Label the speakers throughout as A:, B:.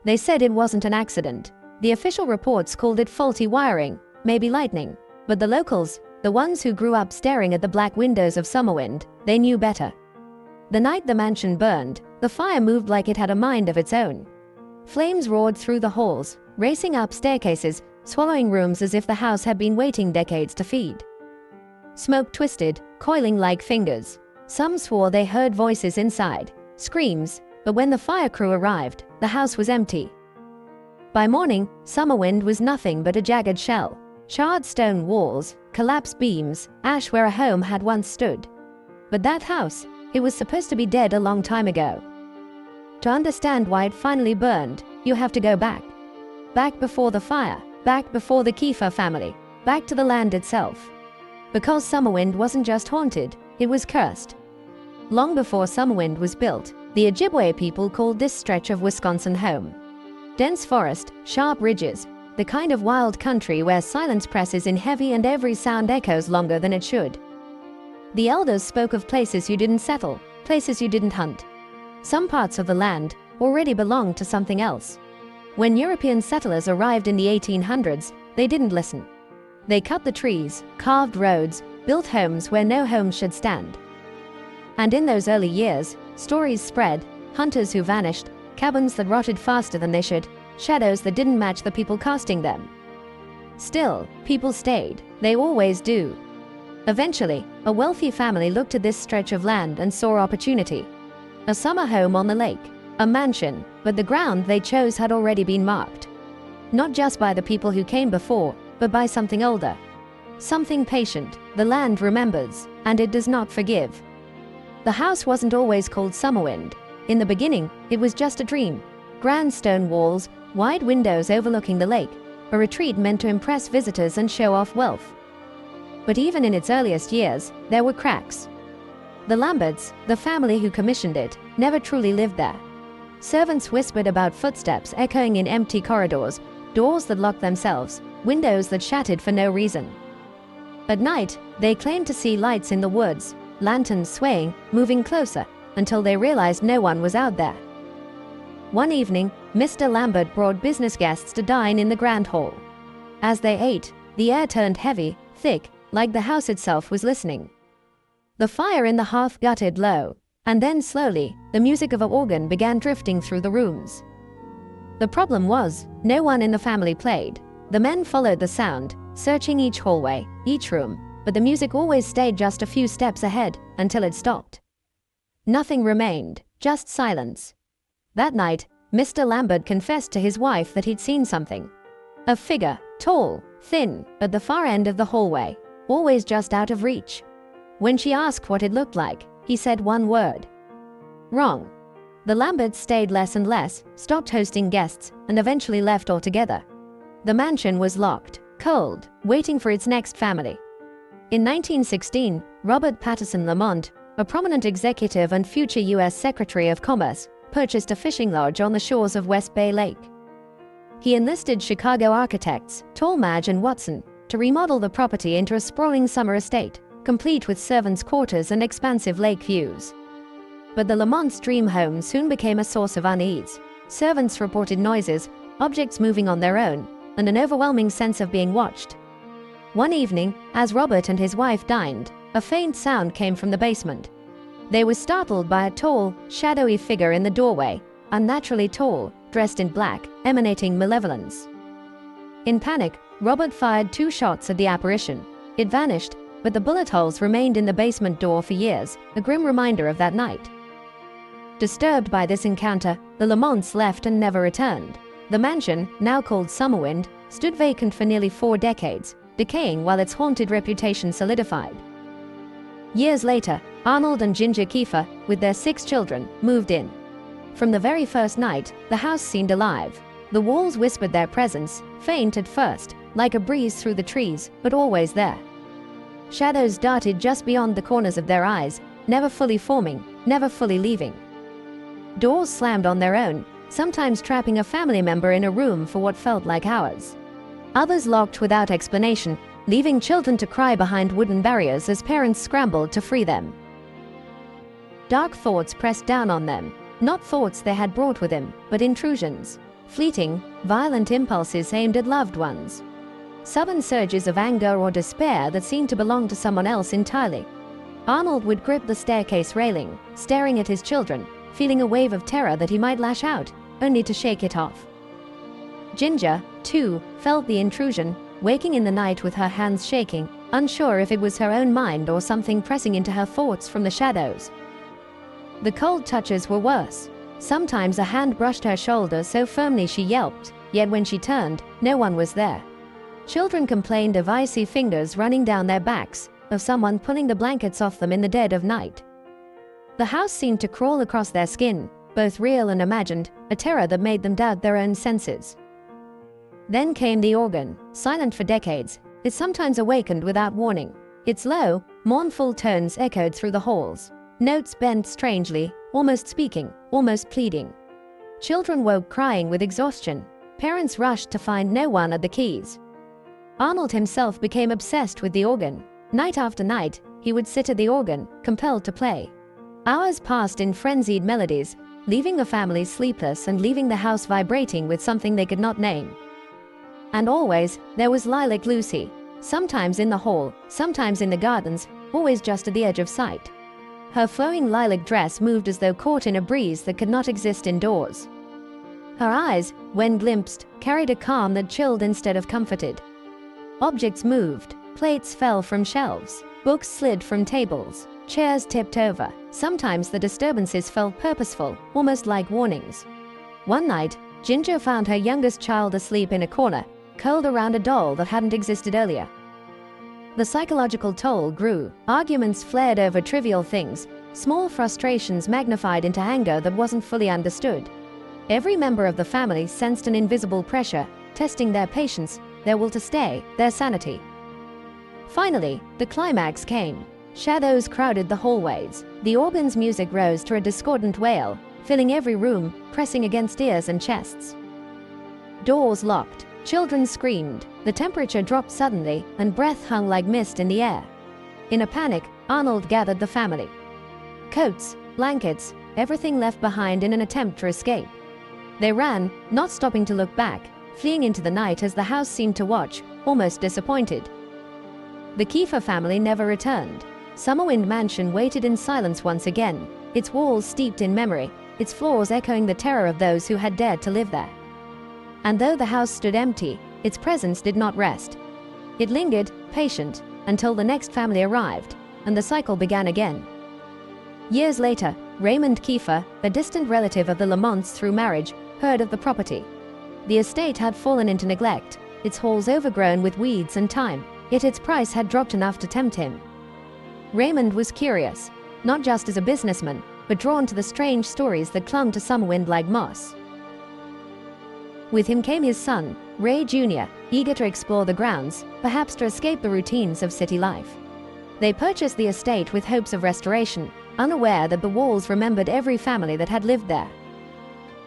A: They said it wasn't an accident. The official reports called it faulty wiring, maybe lightning. But the locals, the ones who grew up staring at the black windows of Summerwind, they knew better. The night the mansion burned, the fire moved like it had a mind of its own. Flames roared through the halls, racing up staircases, swallowing rooms as if the house had been waiting decades to feed. Smoke twisted, coiling like fingers. Some swore they heard voices inside, screams, but when the fire crew arrived, the house was empty. By morning, Summerwind was nothing but a jagged shell. Charred stone walls, collapsed beams, ash where a home had once stood. But that house, it was supposed to be dead a long time ago. To understand why it finally burned, you have to go back. Back before the fire, back before the Kiefer family, back to the land itself. Because Summerwind wasn't just haunted, it was cursed. Long before Summerwind was built, the Ojibwe people called this stretch of Wisconsin home. Dense forest, sharp ridges, the kind of wild country where silence presses in heavy and every sound echoes longer than it should. The elders spoke of places you didn't settle, places you didn't hunt. Some parts of the land already belonged to something else. When European settlers arrived in the 1800s, they didn't listen. They cut the trees, carved roads, built homes where no homes should stand. And in those early years, stories spread, hunters who vanished, cabins that rotted faster than they should, shadows that didn't match the people casting them. Still, people stayed. They always do. Eventually, a wealthy family looked at this stretch of land and saw opportunity. A summer home on the lake, a mansion, but the ground they chose had already been marked. Not just by the people who came before, but by something older. Something patient. The land remembers, and it does not forgive. The house wasn't always called Summerwind. In the beginning, it was just a dream. Grand stone walls, wide windows overlooking the lake, a retreat meant to impress visitors and show off wealth. But even in its earliest years, there were cracks. The Lamberts, the family who commissioned it, never truly lived there. Servants whispered about footsteps echoing in empty corridors, doors that locked themselves, windows that shattered for no reason. At night, they claimed to see lights in the woods, lanterns swaying, moving closer, until they realized no one was out there. One evening, Mr. Lambert brought business guests to dine in the grand hall. As they ate, the air turned heavy, thick, like the house itself was listening. The fire in the hearth guttered low, and then slowly, the music of an organ began drifting through the rooms. The problem was, no one in the family played. The men followed the sound, searching each hallway, each room, but the music always stayed just a few steps ahead, until it stopped. Nothing remained, just silence. That night, Mr. Lambert confessed to his wife that he'd seen something. A figure, tall, thin, at the far end of the hallway, always just out of reach. When she asked what it looked like, he said one word. Wrong. The Lamberts stayed less and less, stopped hosting guests, and eventually left altogether. The mansion was locked, cold, waiting for its next family. In 1916, Robert Patterson Lamont, a prominent executive and future U.S. Secretary of Commerce, purchased a fishing lodge on the shores of West Bay Lake. He enlisted Chicago architects, Tallmadge and Watson, to remodel the property into a sprawling summer estate, complete with servants' quarters and expansive lake views. But the Lamont's dream home soon became a source of unease. Servants reported noises, objects moving on their own, and an overwhelming sense of being watched. One evening, as Robert and his wife dined, a faint sound came from the basement. They were startled by a tall, shadowy figure in the doorway, unnaturally tall, dressed in black, emanating malevolence. In panic, Robert fired 2 shots at the apparition. It vanished, but the bullet holes remained in the basement door for years, a grim reminder of that night. Disturbed by this encounter, the Lamonts left and never returned. The mansion, now called Summerwind, stood vacant for nearly 4 decades, decaying while its haunted reputation solidified. Years later, Arnold and Ginger Kiefer, with their 6 children, moved in. From the very first night, the house seemed alive. The walls whispered their presence, faint at first, like a breeze through the trees, but always there. Shadows darted just beyond the corners of their eyes, never fully forming, never fully leaving. Doors slammed on their own, sometimes trapping a family member in a room for what felt like hours. Others locked without explanation, leaving children to cry behind wooden barriers as parents scrambled to free them. Dark thoughts pressed down on them, not thoughts they had brought with them, but intrusions. fleeting, violent impulses aimed at loved ones. Sudden surges of anger or despair that seemed to belong to someone else entirely. Arnold would grip the staircase railing, staring at his children, feeling a wave of terror that he might lash out, only to shake it off. Ginger, too, felt the intrusion, waking in the night with her hands shaking, unsure if it was her own mind or something pressing into her thoughts from the shadows. The cold touches were worse. Sometimes a hand brushed her shoulder so firmly she yelped, yet when she turned, no one was there. Children complained of icy fingers running down their backs, of someone pulling the blankets off them in the dead of night. The house seemed to crawl across their skin, both real and imagined, a terror that made them doubt their own senses. Then came the organ, silent for decades. It sometimes awakened without warning. Its low, mournful tones echoed through the halls. Notes bent strangely, almost speaking, almost pleading. Children woke crying with exhaustion. Parents rushed to find no one at the keys. Arnold himself became obsessed with the organ. Night after night, he would sit at the organ, compelled to play. Hours passed in frenzied melodies, leaving the family sleepless and leaving the house vibrating with something they could not name. And always, there was Lilac Lucy, sometimes in the hall, sometimes in the gardens, always just at the edge of sight. Her flowing lilac dress moved as though caught in a breeze that could not exist indoors. Her eyes, when glimpsed, carried a calm that chilled instead of comforted. Objects moved, plates fell from shelves, books slid from tables, chairs tipped over. Sometimes the disturbances felt purposeful, almost like warnings. One night, Ginger found her youngest child asleep in a corner, curled around a doll that hadn't existed earlier. The psychological toll grew. Arguments flared over trivial things, small frustrations magnified into anger that wasn't fully understood. Every member of the family sensed an invisible pressure, testing their patience, their will to stay, their sanity. Finally, the climax came. Shadows crowded the hallways. The organ's music rose to a discordant wail, filling every room, pressing against ears and chests. Doors locked. Children screamed. The temperature dropped suddenly, and breath hung like mist in the air. In a panic, Arnold gathered the family. Coats, blankets, everything left behind in an attempt to escape. They ran, not stopping to look back, fleeing into the night as the house seemed to watch, almost disappointed. The Kiefer family never returned. Summerwind Mansion waited in silence once again, its walls steeped in memory, its floors echoing the terror of those who had dared to live there. And though the house stood empty, its presence did not rest. It lingered, patient, until the next family arrived, and the cycle began again. Years later, Raymond Kiefer, a distant relative of the Lamonts through marriage, heard of the property. The estate had fallen into neglect, its halls overgrown with weeds and thyme, yet its price had dropped enough to tempt him. Raymond was curious, not just as a businessman, but drawn to the strange stories that clung to Summerwind like moss. With him came his son, Ray Jr., eager to explore the grounds, perhaps to escape the routines of city life. They purchased the estate with hopes of restoration, unaware that the walls remembered every family that had lived there.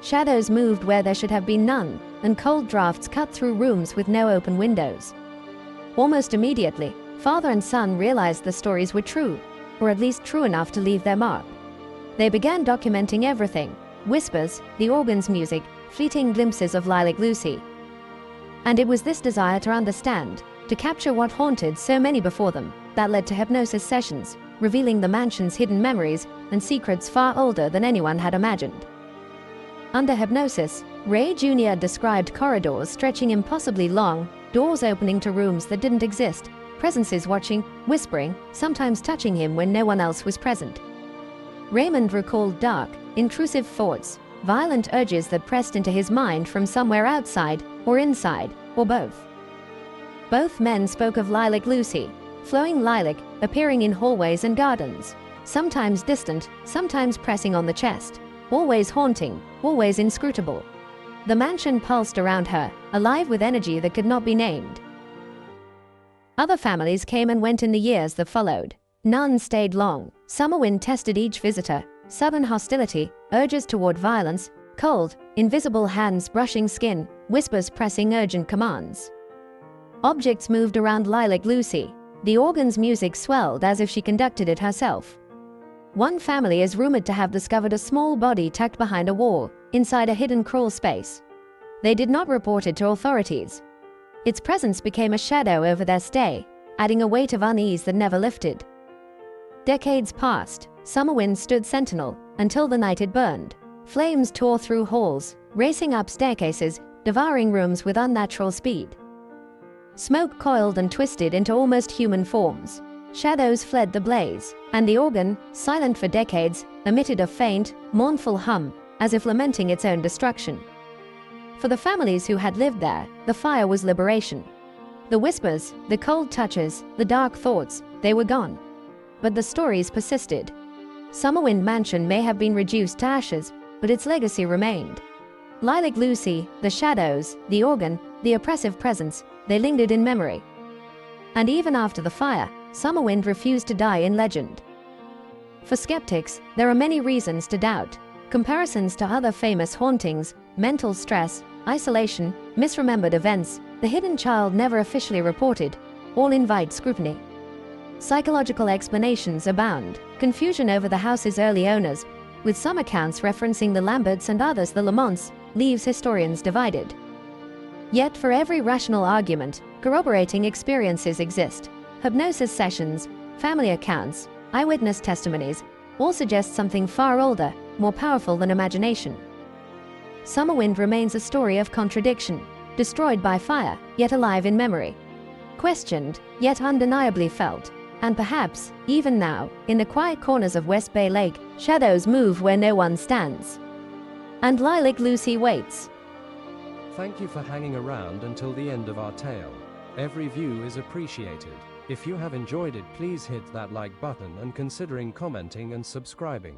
A: Shadows moved where there should have been none, and cold drafts cut through rooms with no open windows. Almost immediately, father and son realized the stories were true, or at least true enough to leave their mark. They began documenting everything: whispers, the organ's music, fleeting glimpses of Lilac Lucy. And it was this desire to understand, to capture what haunted so many before them, that led to hypnosis sessions, revealing the mansion's hidden memories and secrets far older than anyone had imagined. Under hypnosis, Ray Jr. described corridors stretching impossibly long, doors opening to rooms that didn't exist, presences watching, whispering, sometimes touching him when no one else was present. Raymond recalled dark, intrusive thoughts, violent urges that pressed into his mind from somewhere outside, or inside, or both. Both men spoke of Lilac Lucy, flowing lilac, appearing in hallways and gardens, sometimes distant, sometimes pressing on the chest, always haunting, always inscrutable. The mansion pulsed around her, alive with energy that could not be named. Other families came and went in the years that followed. None stayed long. Summerwind tested each visitor. Sudden hostility, urges toward violence, cold, invisible hands brushing skin, whispers pressing urgent commands. Objects moved around Lilac Lucy. The organ's music swelled as if she conducted it herself. One family is rumored to have discovered a small body tucked behind a wall, inside a hidden crawl space. They did not report it to authorities. Its presence became a shadow over their stay, adding a weight of unease that never lifted. Decades passed. Summerwind stood sentinel until the night it burned. Flames tore through halls, racing up staircases, devouring rooms with unnatural speed. Smoke coiled and twisted into almost human forms. Shadows fled the blaze, and the organ, silent for decades, emitted a faint, mournful hum, as if lamenting its own destruction. For the families who had lived there, the fire was liberation. The whispers, the cold touches, the dark thoughts, they were gone. But the stories persisted. Summerwind Mansion may have been reduced to ashes, but its legacy remained. Lilac Lucy, the shadows, the organ, the oppressive presence, they lingered in memory. And even after the fire, Summerwind refused to die in legend. For skeptics, there are many reasons to doubt. Comparisons to other famous hauntings, mental stress, isolation, misremembered events, the hidden child never officially reported, all invite scrutiny. Psychological explanations abound. Confusion over the house's early owners, with some accounts referencing the Lamberts and others the Lamonts, leaves historians divided. Yet for every rational argument, corroborating experiences exist. Hypnosis sessions, family accounts, eyewitness testimonies, all suggest something far older, more powerful than imagination. Summerwind remains a story of contradiction, destroyed by fire, yet alive in memory. Questioned, yet undeniably felt. And perhaps, even now, in the quiet corners of West Bay Lake, shadows move where no one stands. And Lilac Lucy waits.
B: Thank you for hanging around until the end of our tale. Every view is appreciated. If you have enjoyed it, please hit that like button and considering commenting and subscribing.